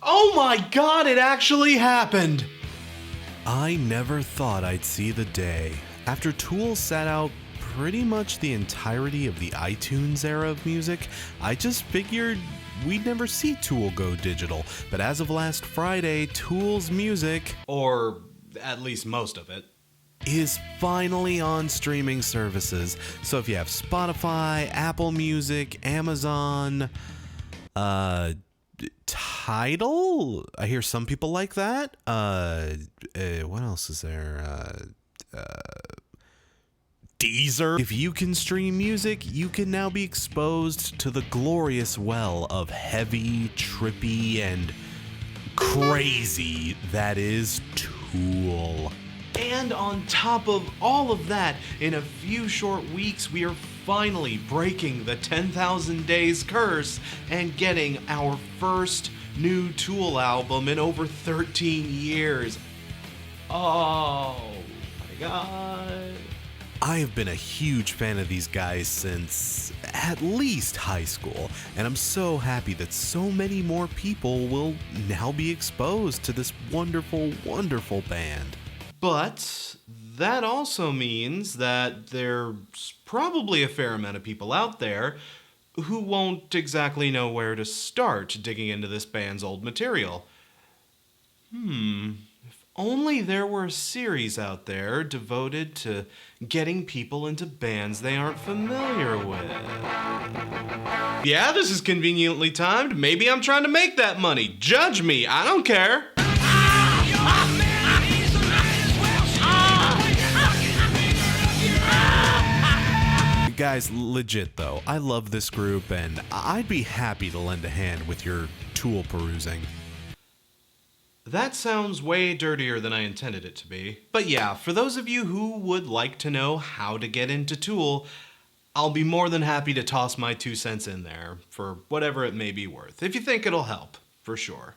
Oh my god, it actually happened! I never thought I'd see the day. After Tool sat out pretty much the entirety of the iTunes era of music, I just figured we'd never see Tool go digital. But as of last Friday, Tool's music, or at least most of it, is finally on streaming services. So if you have Spotify, Apple Music, Amazon, Tidal, I hear some people like that. What else is there? Deezer. If you can stream music, you can now be exposed to the glorious well of heavy, trippy, and crazy that is Tool. And on top of all of that, in a few short weeks, we are finally breaking the 10,000 days curse and getting our first new Tool album in over 13 years. Oh my god. I have been a huge fan of these guys since at least high school, and I'm so happy that so many more people will now be exposed to this wonderful, wonderful band. But that also means that there's probably a fair amount of people out there who won't exactly know where to start digging into this band's old material. If only there were a series out there devoted to getting people into bands they aren't familiar with. Yeah, this is conveniently timed. Maybe I'm trying to make that money. Judge me, I don't care. Guys, legit though, I love this group and I'd be happy to lend a hand with your Tool perusing. That sounds way dirtier than I intended it to be. But yeah, for those of you who would like to know how to get into Tool, I'll be more than happy to toss my 2 cents in there for whatever it may be worth, if you think it'll help, for sure.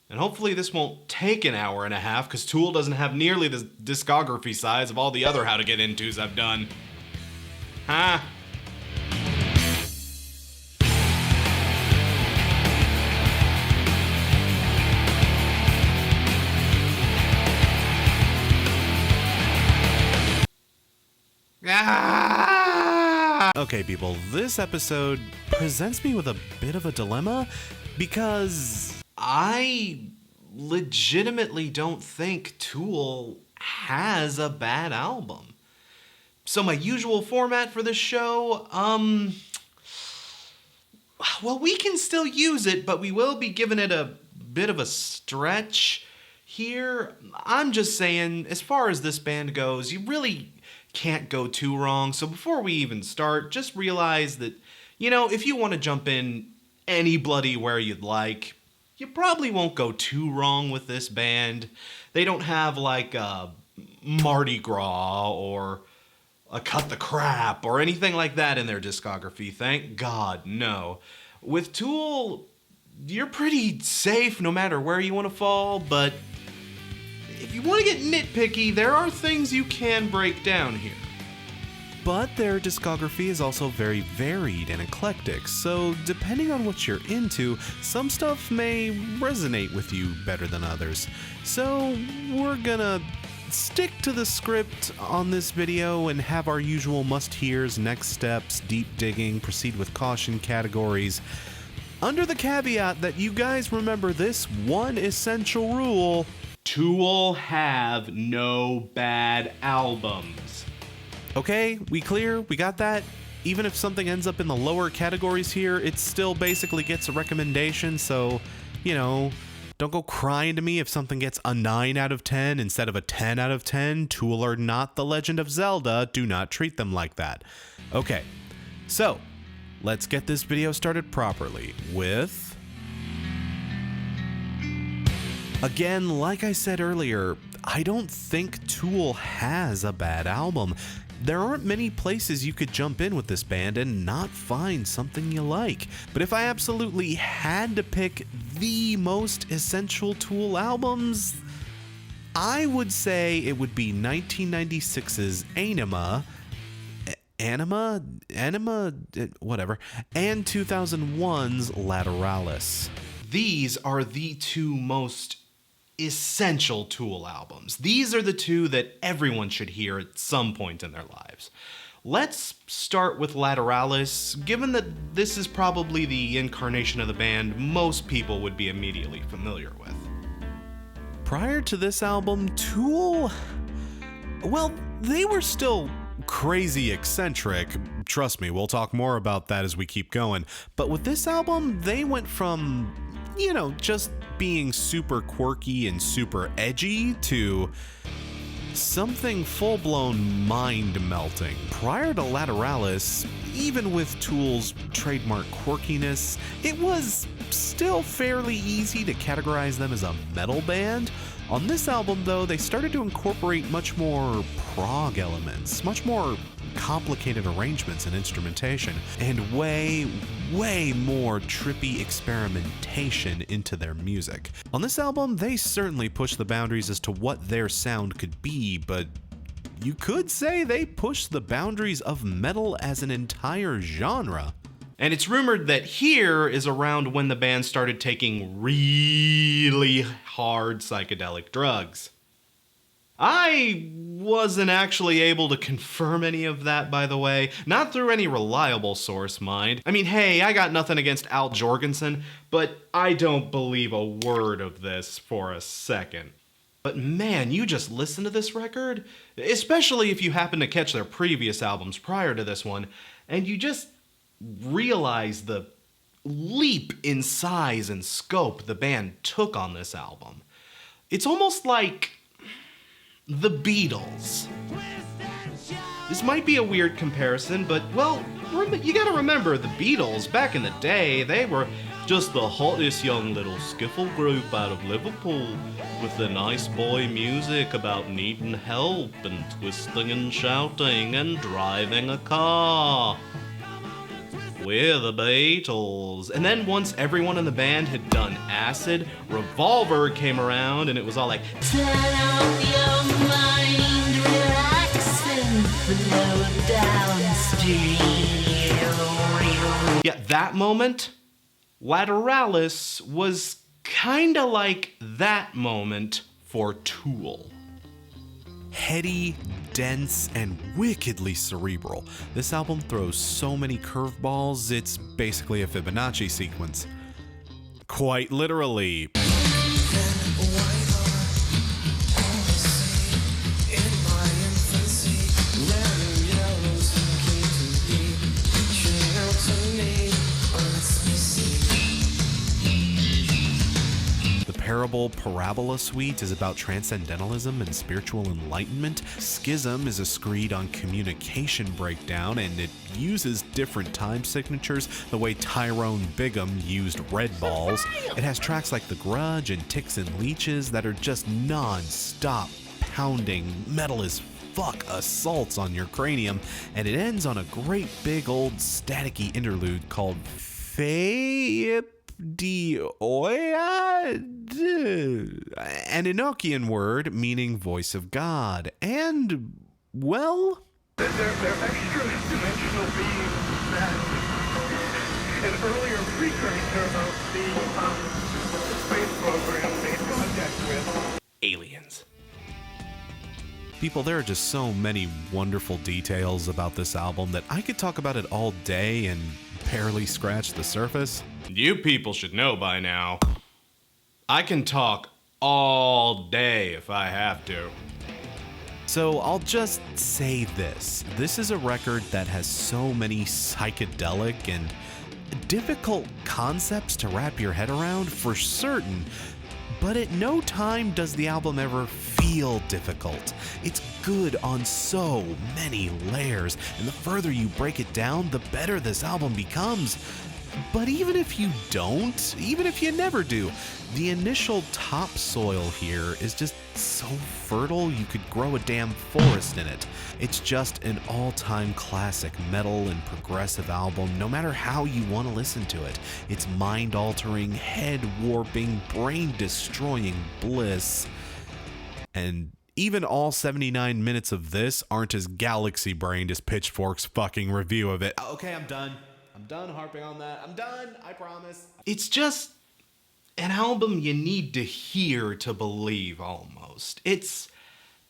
And hopefully this won't take an hour and a half, because Tool doesn't have nearly the discography size of all the other how to get intos I've done. Huh? Okay, people, this episode presents me with a bit of a dilemma because I legitimately don't think Tool has a bad album. So my usual format for this show, well, we can still use it, but we will be giving it a bit of a stretch here. I'm just saying, as far as this band goes, you really can't go too wrong. So before we even start, just realize that, if you want to jump in any bloody where you'd like, you probably won't go too wrong with this band. They don't have like a Mardi Gras or a Cut the Crap or anything like that in their discography. Thank God, no. With Tool, you're pretty safe no matter where you want to fall, but if you want to get nitpicky, there are things you can break down here. But their discography is also very varied and eclectic, so depending on what you're into, some stuff may resonate with you better than others. So we're gonna stick to the script on this video and have our usual must-hears, next steps, deep digging, proceed with caution categories, under the caveat that you guys remember this one essential rule: Tool have no bad albums. Okay, we clear? We got that? Even if something ends up in the lower categories here, it still basically gets a recommendation, so, don't go crying to me if something gets a 9 out of 10 instead of a 10 out of 10. Tool are not The Legend of Zelda. Do not treat them like that. Okay, so let's get this video started properly with... Again, like I said earlier, I don't think Tool has a bad album. There aren't many places you could jump in with this band and not find something you like. But if I absolutely had to pick the most essential Tool albums, I would say it would be 1996's Anima, whatever, and 2001's Lateralis. these are the two most essential Tool albums. These are the two that everyone should hear at some point in their lives. Let's start with Lateralis, given that this is probably the incarnation of the band most people would be immediately familiar with. Prior to this album, Tool, well, they were still crazy eccentric. Trust me, we'll talk more about that as we keep going. But with this album, they went from, just being super quirky and super edgy to something full-blown mind-melting. Prior to Lateralis, even with Tool's trademark quirkiness, it was still fairly easy to categorize them as a metal band. On this album, though, they started to incorporate much more prog elements, much more complicated arrangements and instrumentation, and way more trippy experimentation into their music. On this album, they certainly pushed the boundaries as to what their sound could be, but you could say they pushed the boundaries of metal as an entire genre. And it's rumored that here is around when the band started taking really hard psychedelic drugs. I wasn't actually able to confirm any of that, by the way. Not through any reliable source, mind. I mean, hey, I got nothing against Al Jorgensen, but I don't believe a word of this for a second. But man, you just listen to this record, especially if you happen to catch their previous albums prior to this one, and you just realize the leap in size and scope the band took on this album. It's almost like the Beatles. This might be a weird comparison, but, well, you gotta remember, the Beatles, back in the day, they were just the hottest young little skiffle group out of Liverpool, with the nice boy music about needing help and twisting and shouting and driving a car. We're the Beatles. And then once everyone in the band had done acid, Revolver came around and it was all like, turn off your mind, relax and flow downstream. Yeah, that moment, Lateralis was kinda like that moment for Tool. Heady, dense, and wickedly cerebral. This album throws so many curveballs, it's basically a Fibonacci sequence. Quite literally. Parabola Suite is about transcendentalism and spiritual enlightenment. Schism is a screed on communication breakdown, and it uses different time signatures the way Tyrone Bigham used red balls. It has tracks like The Grudge and Ticks and Leeches that are just non-stop pounding metal as fuck assaults on your cranium, and it ends on a great big old staticky interlude called Faep Dioia, an Enochian word meaning voice of God, and, well, they're extra-dimensional beings that an earlier precursor of the space program made contact with. Aliens. People, there are just so many wonderful details about this album that I could talk about it all day and barely scratch the surface. You people should know by now. I can talk all day if I have to. So I'll just say this. This is a record that has so many psychedelic and difficult concepts to wrap your head around for certain, but at no time does the album ever feel difficult. It's good on so many layers, and the further you break it down, the better this album becomes. But even if you don't, even if you never do, the initial topsoil here is just so fertile you could grow a damn forest in it. It's just an all-time classic metal and progressive album, no matter how you want to listen to it. It's mind-altering, head-warping, brain-destroying bliss. And even all 79 minutes of this aren't as galaxy-brained as Pitchfork's fucking review of it. Okay, I'm done. I'm done harping on that. I'm done, I promise. It's just an album you need to hear to believe, almost. It's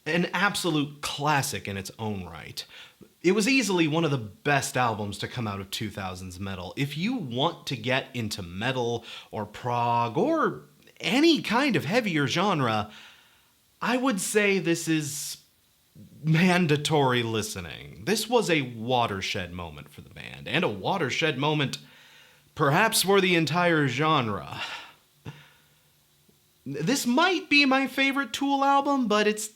an absolute classic in its own right. It was easily one of the best albums to come out of 2000s metal. If you want to get into metal or prog or any kind of heavier genre, I would say this is mandatory listening. This was a watershed moment for the band, and a watershed moment perhaps for the entire genre. This might be my favorite Tool album, but it's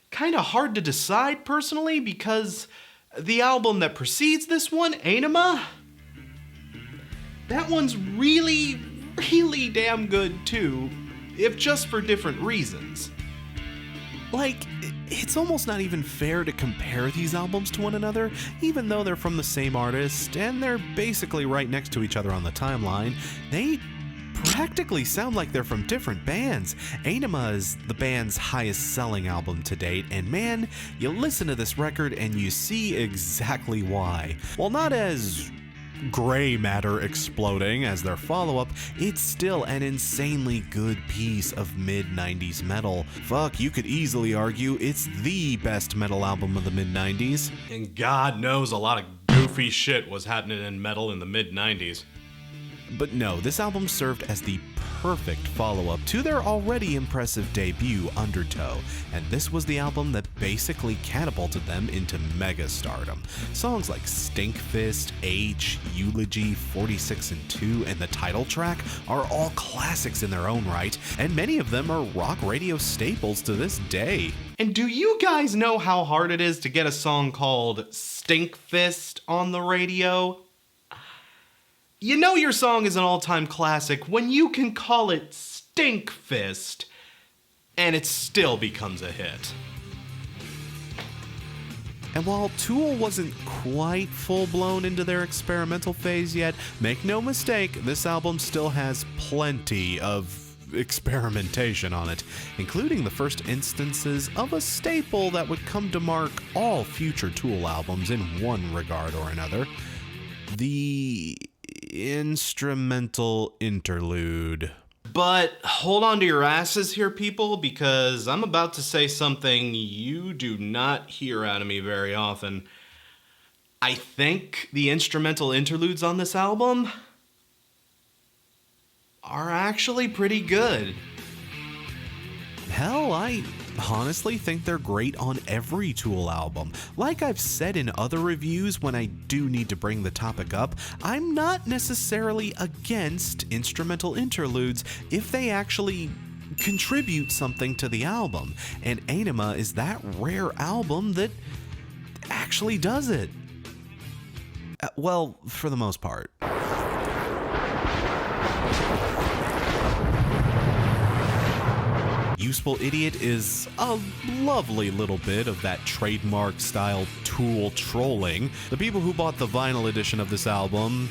kind of hard to decide personally because the album that precedes this one, Anima, that one's really, really damn good too, if just for different reasons. Like, it's almost not even fair to compare these albums to one another, even though they're from the same artist and they're basically right next to each other on the timeline. They practically sound like they're from different bands. Anima is the band's highest selling album to date, and man, you listen to this record and you see exactly why. While not as gray matter exploding as their follow-up, it's still an insanely good piece of mid-90s metal. Fuck, you could easily argue it's the best metal album of the mid-90s. And God knows a lot of goofy shit was happening in metal in the mid-90s. But no, this album served as the perfect follow-up to their already impressive debut, Undertow, and this was the album that basically catapulted them into mega-stardom. Songs like Stinkfist, H, Eulogy, 46 and 2, and the title track are all classics in their own right, and many of them are rock radio staples to this day. And do you guys know how hard it is to get a song called Stinkfist on the radio? You know your song is an all-time classic when you can call it Stinkfist, and it still becomes a hit. And while Tool wasn't quite full-blown into their experimental phase yet, make no mistake, this album still has plenty of experimentation on it, including the first instances of a staple that would come to mark all future Tool albums in one regard or another: the instrumental interlude. But hold on to your asses here, people, because I'm about to say something you do not hear out of me very often. I think the instrumental interludes on this album are actually pretty good. Hell, I honestly think they're great on every Tool album. Like I've said in other reviews when I do need to bring the topic up, I'm not necessarily against instrumental interludes if they actually contribute something to the album, and Anima is that rare album that actually does it. Well, for the most part. Useful Idiot is a lovely little bit of that trademark style Tool trolling. The people who bought the vinyl edition of this album,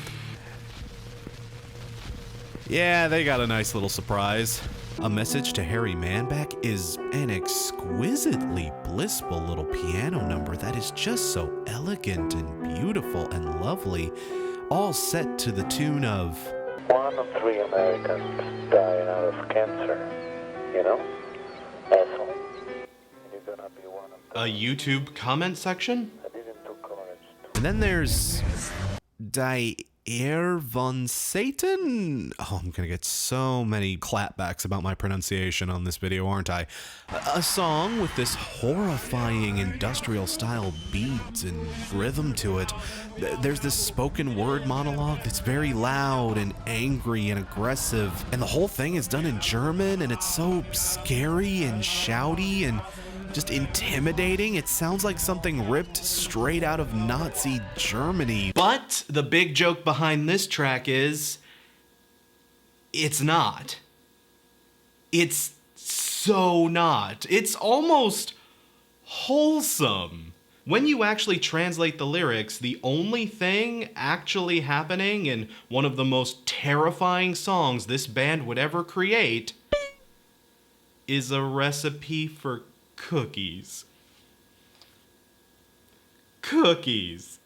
yeah, they got a nice little surprise. A Message to Harry Manback is an exquisitely blissful little piano number that is just so elegant and beautiful and lovely, all set to the tune of 1 of 3 Americans dying out of cancer, you know? Asshole. You're gonna be one of them. A YouTube comment section? I didn't do courage to. And then there's Dier von Satan. Oh, I'm gonna get so many clapbacks about my pronunciation on this video, aren't I? A song with this horrifying industrial style beat and rhythm to it. There's this spoken word monologue that's very loud and angry and aggressive, and the whole thing is done in German, and it's so scary and shouty and just intimidating. It sounds like something ripped straight out of Nazi Germany. But the big joke behind this track is, it's not. It's so not. It's almost wholesome. When you actually translate the lyrics, the only thing actually happening in one of the most terrifying songs this band would ever create is a recipe for cookies. Cookies.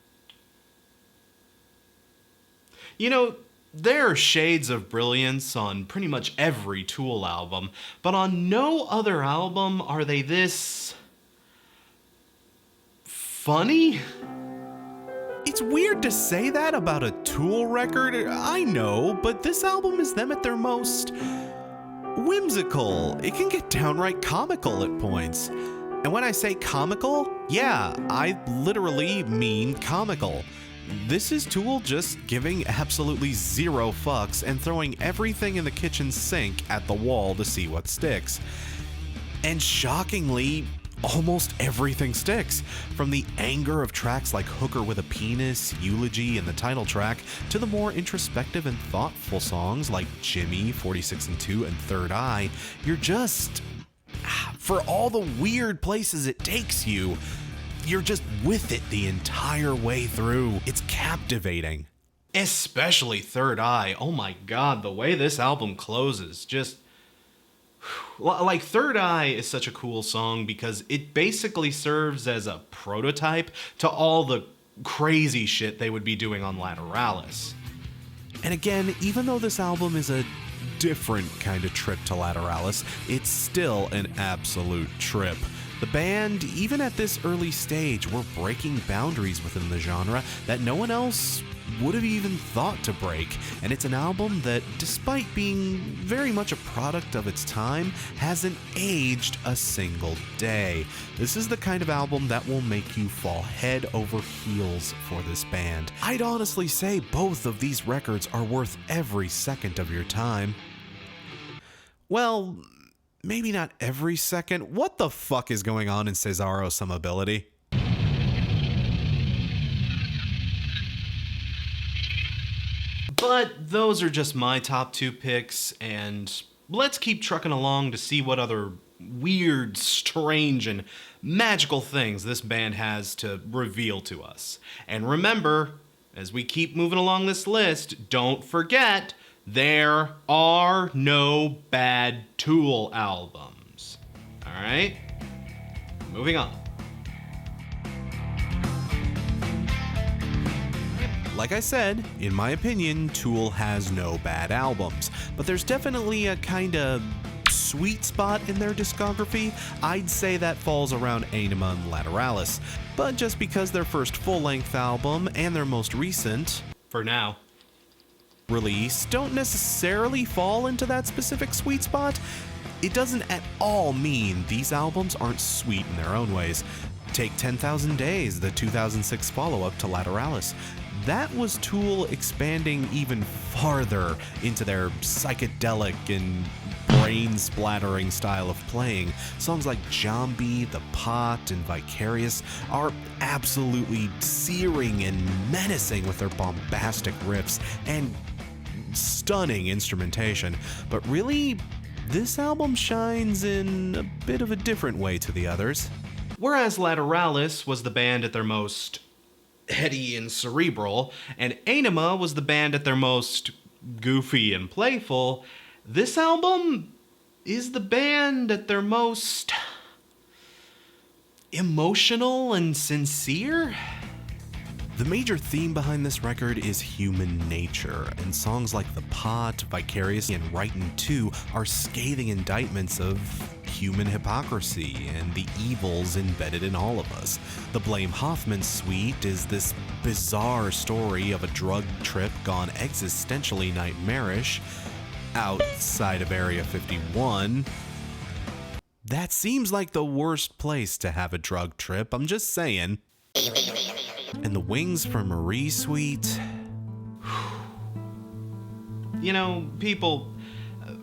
You know, There are shades of brilliance on pretty much every Tool album, but on no other album are they this funny? It's weird to say that about a Tool record, I know, but this album is them at their most whimsical. It can get downright comical at points. And when I say comical, yeah, I literally mean comical. This is Tool just giving absolutely zero fucks and throwing everything in the kitchen sink at the wall to see what sticks. And shockingly, almost everything sticks. From the anger of tracks like Hooker with a Penis, Eulogy, and the title track, to the more introspective and thoughtful songs like Jimmy, 46 and 2, and Third Eye, you're just, for all the weird places it takes you, you're just with it the entire way through. It's captivating. Especially Third Eye. Oh my god, the way this album closes, just... Like, Third Eye is such a cool song because it basically serves as a prototype to all the crazy shit they would be doing on Lateralis. And again, even though this album is a different kind of trip to Lateralis, it's still an absolute trip. The band, even at this early stage, were breaking boundaries within the genre that no one else would have even thought to break, and it's an album that, despite being very much a product of its time, hasn't aged a single day. This is the kind of album that will make you fall head over heels for this band. I'd honestly say both of these records are worth every second of your time. Well, maybe not every second. What the fuck is going on in Cesaro Some Ability? But those are just my top 2 picks, and let's keep trucking along to see what other weird, strange, and magical things this band has to reveal to us. And remember, as we keep moving along this list, don't forget, there are no bad Tool albums. Alright? Moving on. Like I said, in my opinion, Tool has no bad albums, but there's definitely a kind of sweet spot in their discography. I'd say that falls around Anima and Lateralis, but just because their first full-length album and their most recent, For now. release don't necessarily fall into that specific sweet spot, it doesn't at all mean these albums aren't sweet in their own ways. Take 10,000 Days, the 2006 follow-up to Lateralis. That was Tool expanding even farther into their psychedelic and brain-splattering style of playing. Songs like Zombie, The Pot, and Vicarious are absolutely searing and menacing with their bombastic riffs and stunning instrumentation. But really, this album shines in a bit of a different way to the others. Whereas Lateralis was the band at their most heady and cerebral, and Anima was the band at their most goofy and playful, this album is the band at their most emotional and sincere. The major theme behind this record is human nature, and songs like The Pot, Vicarious, and Writin' 2 are scathing indictments of human hypocrisy and the evils embedded in all of us. The Blame Hoffman Suite is this bizarre story of a drug trip gone existentially nightmarish outside of Area 51. That seems like the worst place to have a drug trip, I'm just saying. And the Wings from Marie Suite. You know, people,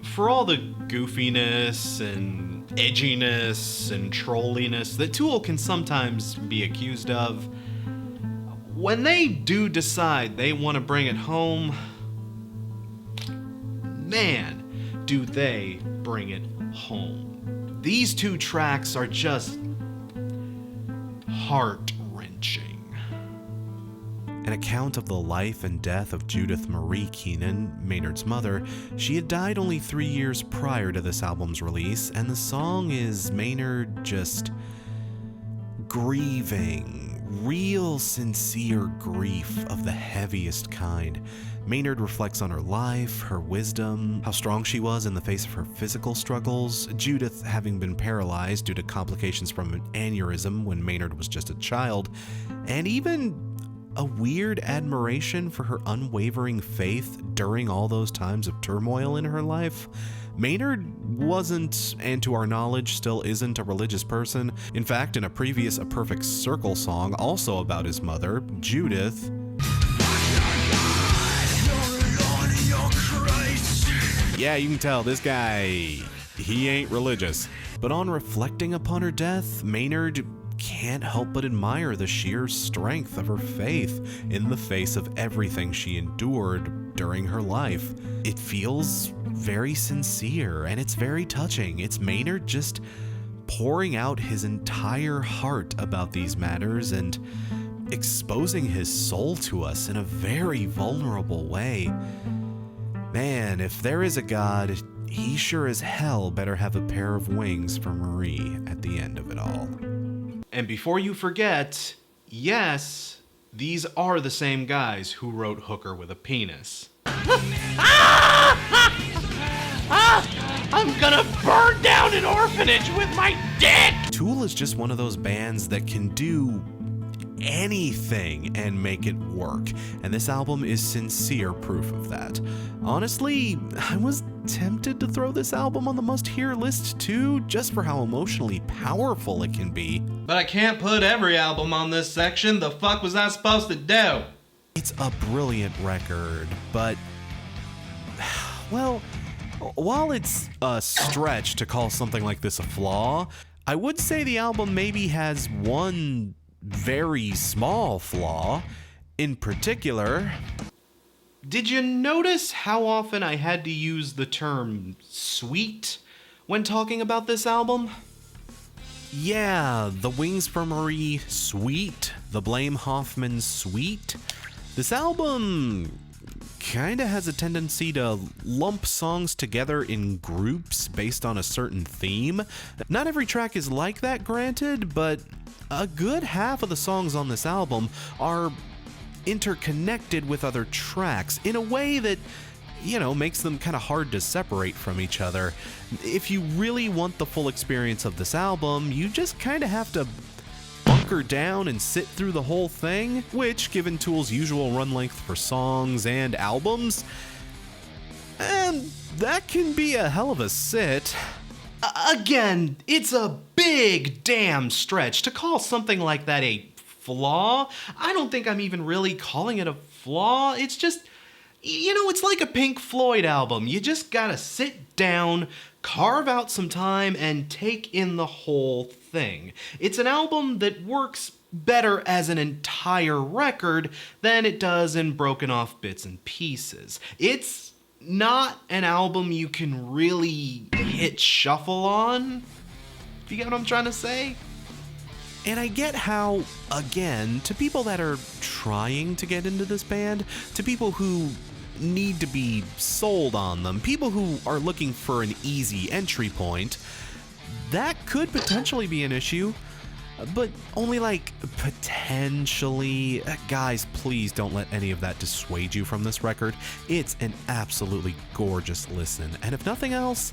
for all the goofiness and edginess and trolliness that Tool can sometimes be accused of, when they do decide they want to bring it home, man, do they bring it home. These 2 tracks are just heart-wrenching. An account of the life and death of Judith Marie Keenan, Maynard's mother. She had died only 3 years prior to this album's release, and the song is Maynard just grieving, real sincere grief of the heaviest kind. Maynard reflects on her life, her wisdom, how strong she was in the face of her physical struggles, Judith having been paralyzed due to complications from an aneurysm when Maynard was just a child, and even a weird admiration for her unwavering faith during all those times of turmoil in her life. Maynard wasn't, and to our knowledge still isn't, a religious person. In fact, in a previous A Perfect Circle song, also about his mother, Judith, yeah, you can tell this guy, he ain't religious. But on reflecting upon her death, Maynard can't help but admire the sheer strength of her faith in the face of everything she endured during her life. It feels very sincere and it's very touching. It's Maynard just pouring out his entire heart about these matters and exposing his soul to us in a very vulnerable way. Man, if there is a God, he sure as hell better have a pair of wings for Marie at the end of it all. And before you forget, yes, these are the same guys who wrote Hooker with a Penis. I'm gonna burn down an orphanage with my dick! Tool is just one of those bands that can do anything and make it work, and this album is sincere proof of that. Honestly, I was tempted to throw this album on the must-hear list too, just for how emotionally powerful it can be. But I can't put every album on this section. The fuck was I supposed to do? It's a brilliant record, but, well, while it's a stretch to call something like this a flaw, I would say the album maybe has one very small flaw. In particular, did you notice how often I had to use the term sweet when talking about this album? yeah, the Wings for Marie Sweet, the Blame Hoffman Sweet. This album kinda has a tendency to lump songs together in groups based on a certain theme. Not every track is like that, granted, but a good half of the songs on this album are interconnected with other tracks in a way that, you know, makes them kind of hard to separate from each other. If you really want the full experience of this album, you just kind of have to bunker down and sit through the whole thing, which, given Tool's usual run length for songs and albums, and that can be a hell of a sit. Again, it's a big damn stretch to call something like that a flaw. I don't think I'm even really calling it a flaw. It's just, you know, it's like a Pink Floyd album. You just gotta sit down, carve out some time, and take in the whole thing. It's an album that works better as an entire record than it does in broken off bits and pieces. It's not an album you can really hit shuffle on, if you get what I'm trying to say. And I get how, again, to people that are trying to get into this band, to people who need to be sold on them, people who are looking for an easy entry point, that could potentially be an issue. But only like potentially. Guys, please don't let any of that dissuade you from this record. It's an absolutely gorgeous listen. And if nothing else,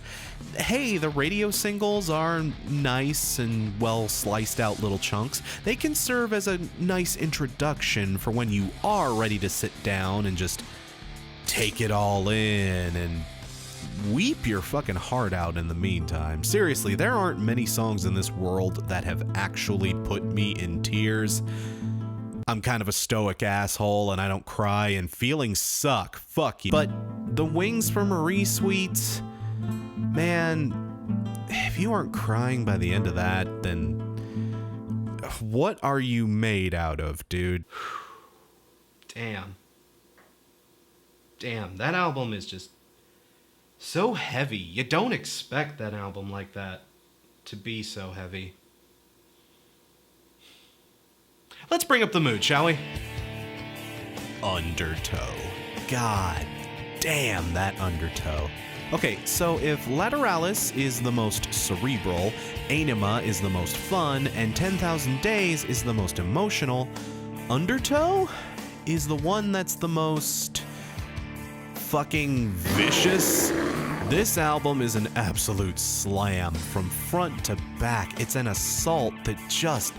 hey, the radio singles are nice and well sliced out little chunks. They can serve as a nice introduction for when you are ready to sit down and just take it all in and weep your fucking heart out in the meantime. Seriously, there aren't many songs in this world that have actually put me in tears. I'm kind of a stoic asshole and I don't cry, and feelings suck. Fuck you. But the Wings for Marie Suites, man, if you aren't crying by the end of that, then what are you made out of, dude? Damn, that album is just so heavy. You don't expect that album like that to be so heavy. Let's bring up the mood, shall we? Undertow. God damn, that undertow. Okay, so if Lateralis is the most cerebral, Anima is the most fun, and 10,000 Days is the most emotional, Undertow is the one that's the most fucking vicious? This album is an absolute slam from front to back. It's an assault that just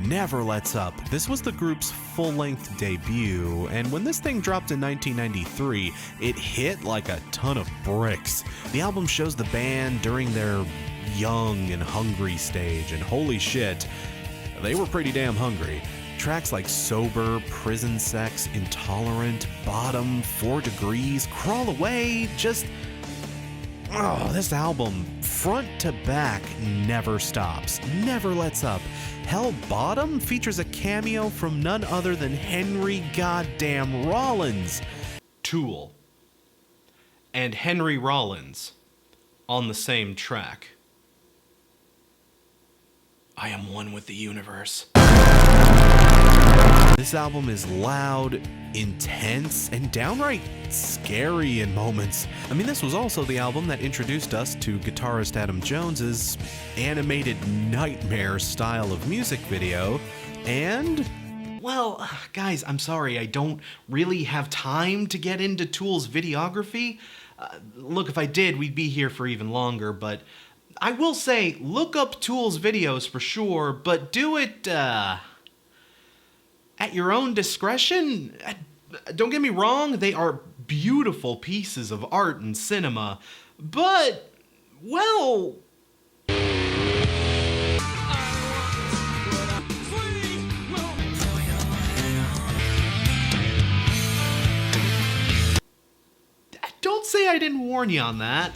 never lets up. This was the group's full-length debut, and when this thing dropped in 1993, it hit like a ton of bricks. The album shows the band during their young and hungry stage, and holy shit, they were pretty damn hungry. Tracks like Sober, Prison Sex, Intolerant, Bottom, 4 Degrees, Crawl Away, just... oh, this album, front to back, never stops, never lets up. Hell, Bottom features a cameo from none other than Henry goddamn Rollins. Tool and Henry Rollins on the same track. I am one with the universe. This album is loud, intense, and downright scary in moments. I mean, this was also the album that introduced us to guitarist Adam Jones's animated nightmare style of music video, and... well, guys, I'm sorry, I don't really have time to get into Tool's videography. Look, if I did, we'd be here for even longer, but I will say, look up Tool's videos for sure, but do it, at your own discretion. Don't get me wrong, they are beautiful pieces of art and cinema, but, well... don't say I didn't warn you on that.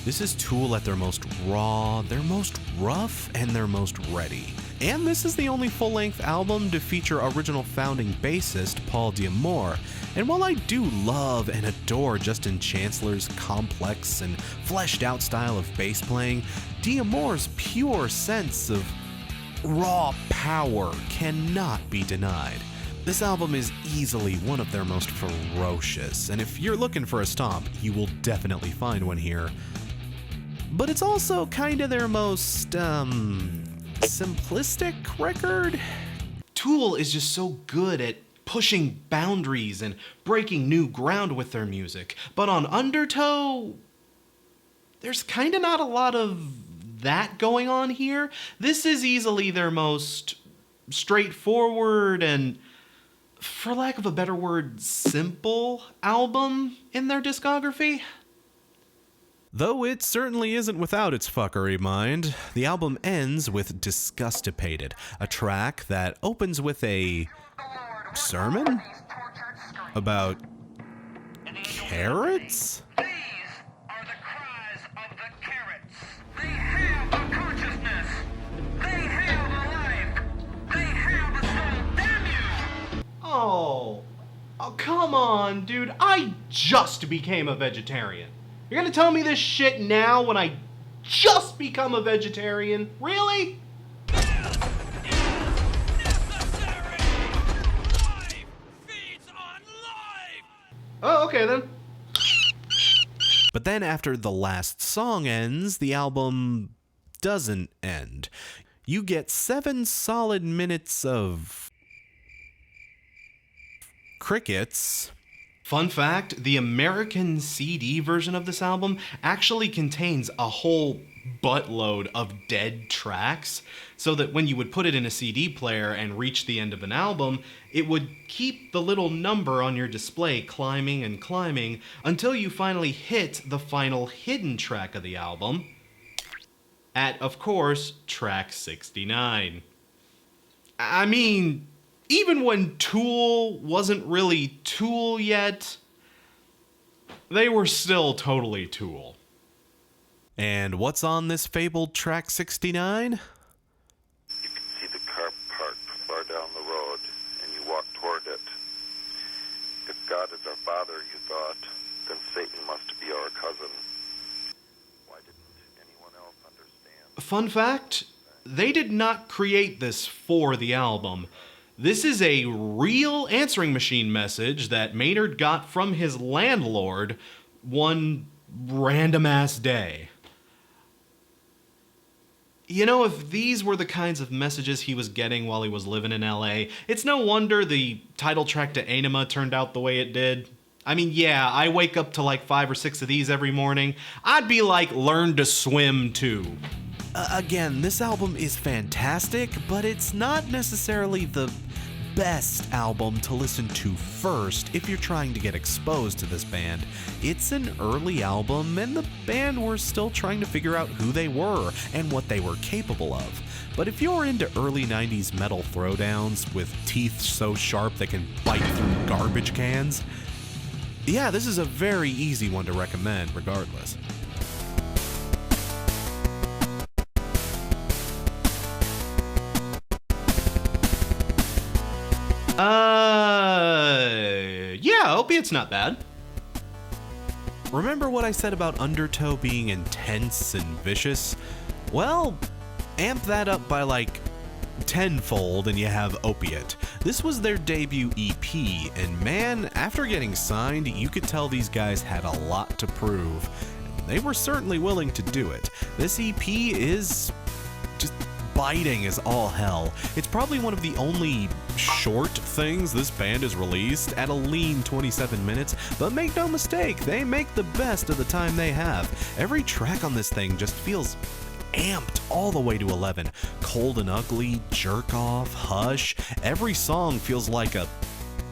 This is Tool at their most raw, their most rough, and their most ready. And this is the only full-length album to feature original founding bassist Paul Diamore. And while I do love and adore Justin Chancellor's complex and fleshed-out style of bass playing, Diamore's pure sense of raw power cannot be denied. This album is easily one of their most ferocious, and if you're looking for a stomp, you will definitely find one here. But it's also kinda their most, simplistic record? Tool is just so good at pushing boundaries and breaking new ground with their music, but on Undertow, there's kinda not a lot of that going on here. This is easily their most straightforward and, for lack of a better word, simple album in their discography. Though it certainly isn't without its fuckery, mind. The album ends with Disgustipated, a track that opens with a sermon about carrots? These are the cries of the carrots. They have a consciousness. They have a life. They have a soul. Damn you! Oh, come on, dude. I just became a vegetarian. You're gonna tell me this shit now when I just become a vegetarian? Really? This is necessary! Life feeds on life! Oh, okay then. But then after the last song ends, the album doesn't end. You get 7 solid minutes of crickets. Fun fact, the American CD version of this album actually contains a whole buttload of dead tracks, so that when you would put it in a CD player and reach the end of an album, it would keep the little number on your display climbing and climbing until you finally hit the final hidden track of the album at, of course, track 69. I mean, even when Tool wasn't really Tool yet, they were still totally Tool. And what's on this fabled track 69? You can see the car parked far down the road, and you walk toward it. If God is our father, you thought, then Satan must be our cousin. Why didn't anyone else understand? Fun fact, they did not create this for the album. This is a real answering machine message that Maynard got from his landlord one random-ass day. You know, if these were the kinds of messages he was getting while he was living in LA, it's no wonder the title track to Anima turned out the way it did. I mean, yeah, I wake up to like 5 or 6 of these every morning. I'd be like, learn to swim too. Again, this album is fantastic, but it's not necessarily the best album to listen to first if you're trying to get exposed to this band. It's an early album, and the band were still trying to figure out who they were and what they were capable of. But if you're into early 90s metal throwdowns with teeth so sharp they can bite through garbage cans, yeah, this is a very easy one to recommend regardless. Yeah, Opiate's not bad. Remember what I said about Undertow being intense and vicious? Well, amp that up by like tenfold and you have Opiate. This was their debut EP, and man, after getting signed, you could tell these guys had a lot to prove. They were certainly willing to do it. This EP is just biting as all hell. It's probably one of the only short things this band has released at a lean 27 minutes, but make no mistake, they make the best of the time they have. Every track on this thing just feels amped all the way to 11. Cold and Ugly, Jerk Off, Hush, every song feels like a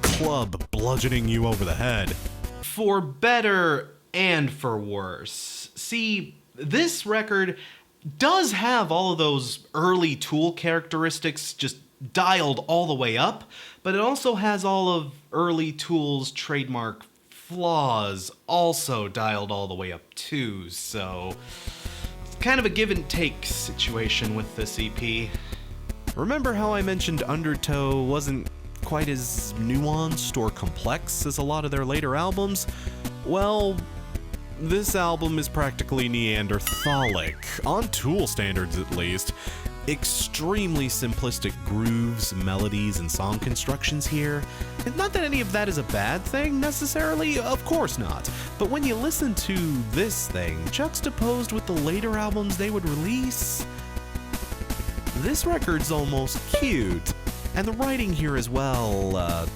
club bludgeoning you over the head. For better and for worse. See, this record does have all of those early Tool characteristics just dialed all the way up, but it also has all of early Tool's trademark flaws also dialed all the way up too, so it's kind of a give and take situation with this EP. Remember how I mentioned Undertow wasn't quite as nuanced or complex as a lot of their later albums? Well, this album is practically Neanderthalic, on Tool standards at least. Extremely simplistic grooves, melodies, and song constructions here. And not that any of that is a bad thing, necessarily, of course not. But when you listen to this thing, juxtaposed with the later albums they would release, this record's almost cute. And the writing here as well,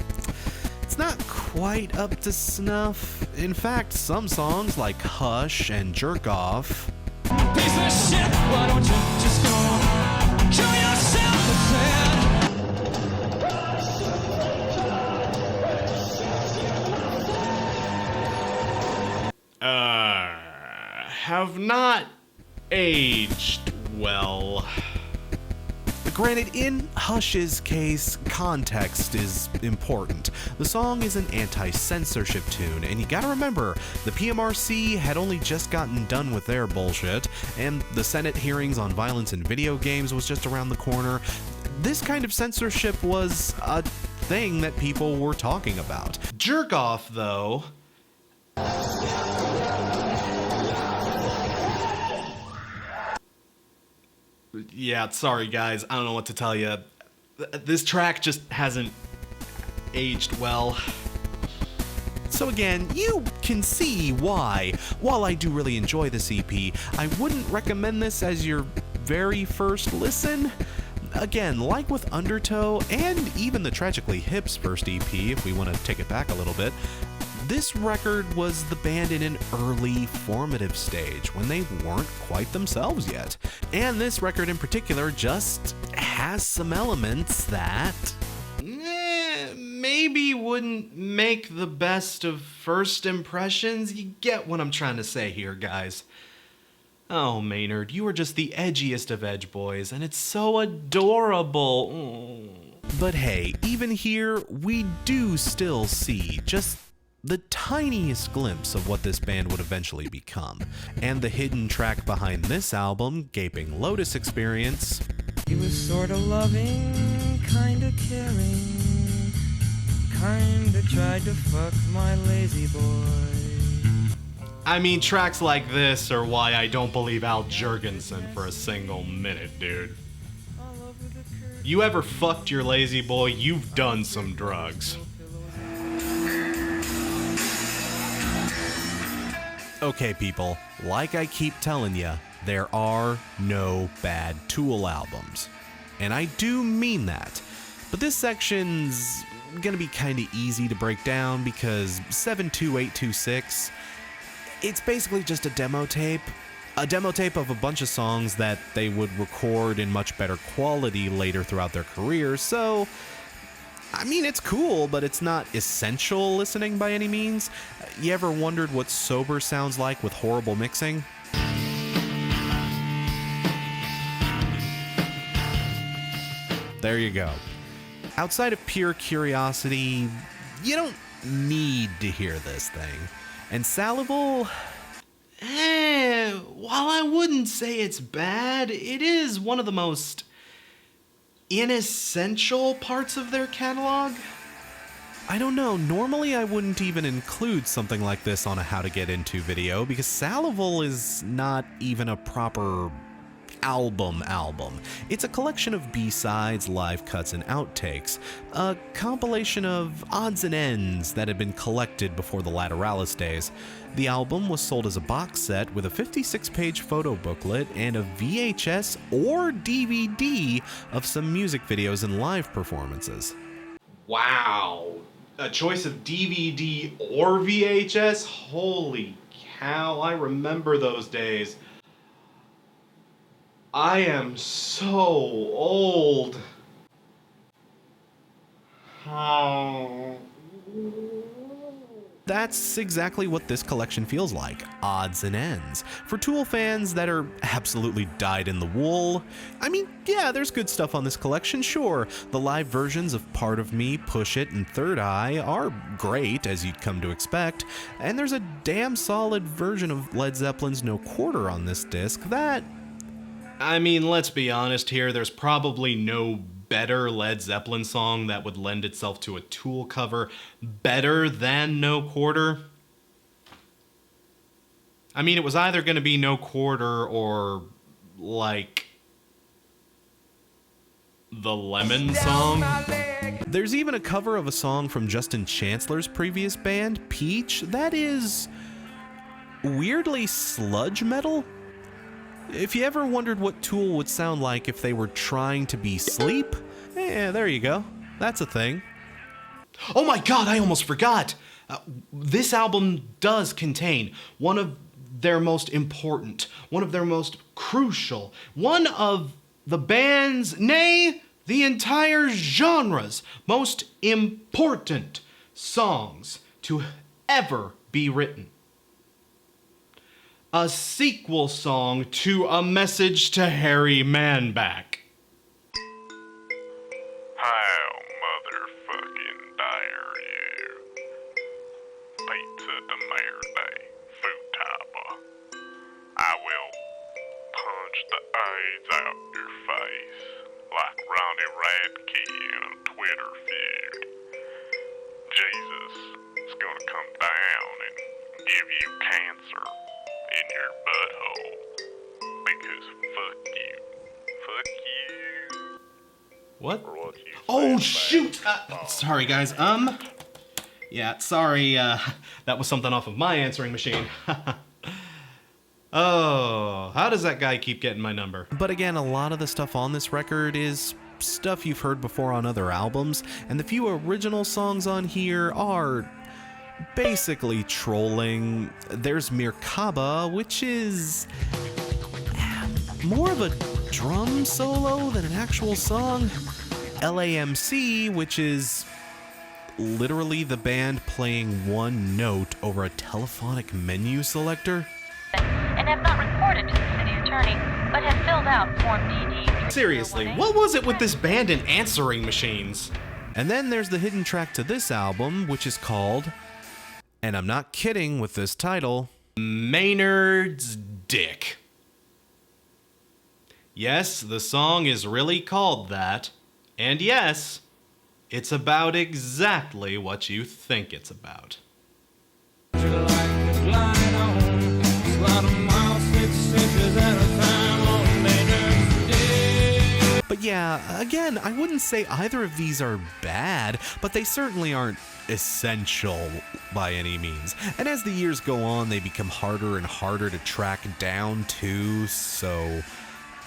it's not quite up to snuff. In fact, some songs like Hush and Jerk Off Piece of shit, why don't you just go kill yourself Have not aged well. Granted, in Hush's case, context is important. The song is an anti-censorship tune, and you gotta remember, the PMRC had only just gotten done with their bullshit, and the Senate hearings on violence in video games was just around the corner. This kind of censorship was a thing that people were talking about. Jerk Off, though. Yeah, sorry guys, I don't know what to tell you. This track just hasn't aged well. So again, you can see why, while I do really enjoy this EP, I wouldn't recommend this as your very first listen. Again, like with Undertow, and even the Tragically Hip's first EP, if we want to take it back a little bit, this record was the band in an early formative stage when they weren't quite themselves yet. And this record in particular just has some elements that Maybe wouldn't make the best of first impressions. You get what I'm trying to say here, guys. Oh, Maynard, you are just the edgiest of edge boys, and it's so adorable. But hey, even here, we do still see just the tiniest glimpse of what this band would eventually become. And the hidden track behind this album, Gaping Lotus Experience, He was sorta loving, kinda caring, kinda tried to fuck my lazy boy. I mean, tracks like this are why I don't believe Al Jurgensen for a single minute, dude. You ever fucked your lazy boy, you've done some drugs. Okay, people, like I keep telling ya, there are no bad Tool albums. And I do mean that. But this section's gonna be kinda easy to break down because 72826, it's basically just a demo tape. A demo tape of a bunch of songs that they would record in much better quality later throughout their career, so I mean, it's cool, but it's not essential listening by any means. You ever wondered what sober sounds like with horrible mixing? There you go. Outside of pure curiosity, you don't need to hear this thing. And Salival, while I wouldn't say it's bad, it is one of the most inessential parts of their catalog. I don't know, normally I wouldn't even include something like this on a How to Get Into video because Salival is not even a proper album. It's a collection of B-sides, live cuts, and outtakes, a compilation of odds and ends that had been collected before the Lateralis days. The album was sold as a box set with a 56-page photo booklet and a VHS or DVD of some music videos and live performances. Wow. A choice of DVD or VHS? Holy cow, I remember those days. I am so old. Oh. That's exactly what this collection feels like, odds and ends. For Tool fans that are absolutely dyed in the wool, I mean, yeah, there's good stuff on this collection, sure. The live versions of Part of Me, Push It, and Third Eye are great, as you'd come to expect, and there's a damn solid version of Led Zeppelin's No Quarter on this disc that... I mean, let's be honest here, there's probably no better Led Zeppelin song that would lend itself to a Tool cover better than No Quarter. I mean, it was either going to be No Quarter or, like, the Lemon song. There's even a cover of a song from Justin Chancellor's previous band, Peach, that is weirdly sludge metal. If you ever wondered what Tool would sound like if they were trying to be Sleep, there you go. That's a thing. Oh my god, I almost forgot! This album does contain one of their most important, one of their most crucial, one of the band's, nay, the entire genre's most important songs to ever be written. A sequel song to A Message to Harry Manback. How motherfucking dare you? Pizza de Merde, food typer. I will punch the AIDS out your face like Ronnie Radke in a Twitter feud. Jesus is gonna come down and give you cancer in your butthole because fuck you. Fuck you. What? For what you Oh, said shoot! back. Sorry, guys. Yeah, sorry, that was something off of my answering machine. Oh, how does that guy keep getting my number? But again, a lot of the stuff on this record is stuff you've heard before on other albums, and the few original songs on here are basically trolling. There's Mirkaba, which is more of a drum solo than an actual song. LAMC, which is literally the band playing one note over a telephonic menu selector. And have not reported to the city attorney, but have filled out Form DD. Seriously, what was it with this band and answering machines? And then there's the hidden track to this album, which is called, and I'm not kidding with this title, Maynard's Dick. Yes, the song is really called that. And yes, it's about exactly what you think it's about. But But yeah, again, I wouldn't say either of these are bad, but they certainly aren't essential by any means. And as the years go on, they become harder and harder to track down too, so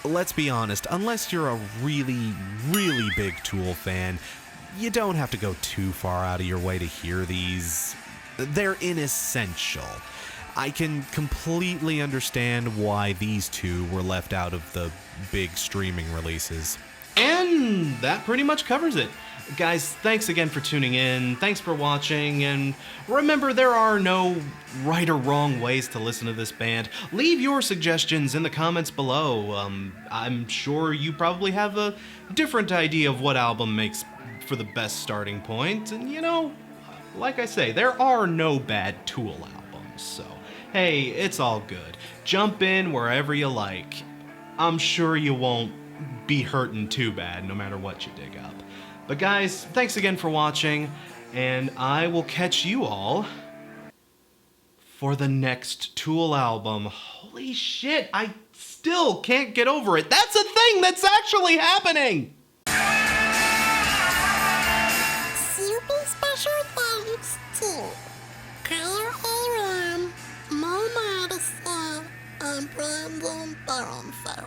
let's be honest, unless you're a really, really big Tool fan, you don't have to go too far out of your way to hear these. They're inessential. I can completely understand why these two were left out of the big streaming releases. And that pretty much covers it. Guys, thanks again for tuning in, thanks for watching, and remember, there are no right or wrong ways to listen to this band. Leave your suggestions in the comments below. I'm sure you probably have a different idea of what album makes for the best starting point, and you know, like I say, there are no bad Tool albums, so hey, it's all good. Jump in wherever you like. I'm sure you won't be hurting too bad no matter what you dig up. But guys, thanks again for watching, and I will catch you all for the next Tool album. Holy shit, I still can't get over it. That's a thing that's actually happening! Super special thanks to Kyle Aram, Mo Madison, and Brandon Baronfeld.